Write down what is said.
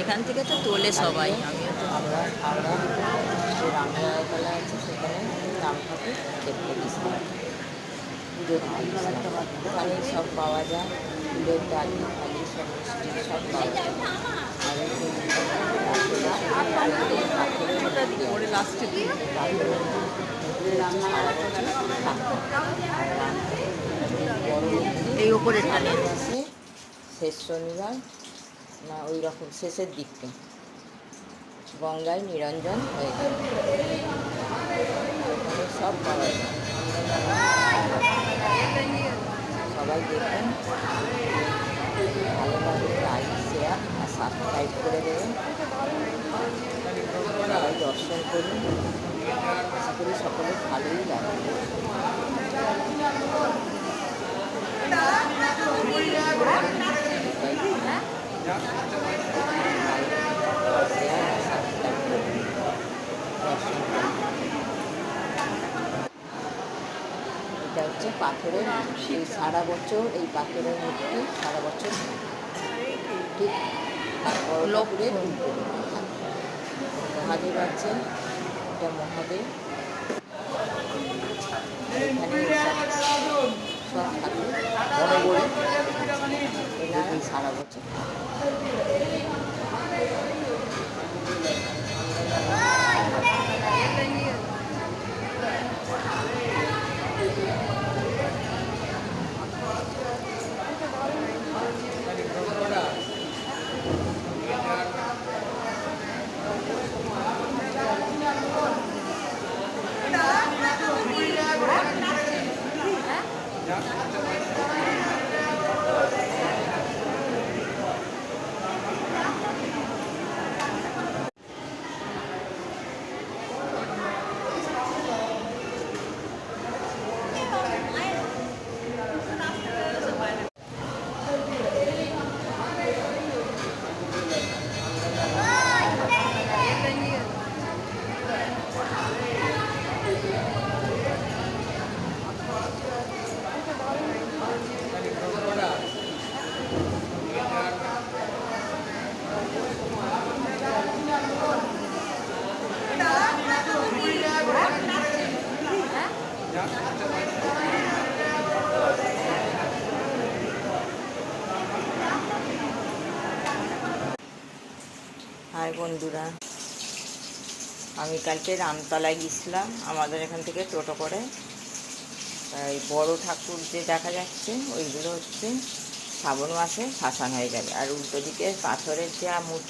এখান থেকে তো তোলে সবাই, আমিও তো। আমরা আমরা যে রামরায়তলা আছে সেখানে রাম ঠাকুর দেখতে গেছিলাম, পুজো দিতে গেছিলাম। ওখানে সব পাওয়া যায়, ফুলের ডালি ফালি সব মিষ্টি সব পাওয়া যায়। আর এই পাথরের মূর্তি ওরে আছে, লাস্টে পাথরের মূর্তি হচ্ছে সারা বছর থাকে। আর রাম বড় মূর্তি এই ওপরেরটা শ্রাবণ নিয়ে। মাসে শেষ শনিবার, না ওই রকম শেষের দিকটা গঙ্গায় নিরঞ্জন হয়ে যায়। ওখানে সব পাওয়া যায়, সবাই দেখুন, ভালো লাগলে লাইক শেয়ার আর সাবস্ক্রাইব করে দেবেন। সবাই দর্শন করুন, আশা করি সকলের ভালোই লাগবে। শেয়ার আর সাবস্ক্রাইব করুন, দর্শন করুন। এটা হচ্ছে পাথরের, এই সারা বছর এই পাথরের মূর্তি সারা বছর ঠিক বড় ঠাকুরের উল্টো দিকে থাকে। মহাদেব আছে, এটা মহাদেব। এখানে সব ঠাকুর এনারা সারা বছর হাই বন্ধুরা, আমি কালকে রামতলায় গেছিলাম আমাদের এখান থেকে টোটো করে। এই বড় ঠাকুর যে দেখা যাচ্ছে ওইগুলো হচ্ছে শ্রাবণ মাসে ভাসান হয়ে যাবে। আর উল্টো দিকে পাথরের যা মূর্তি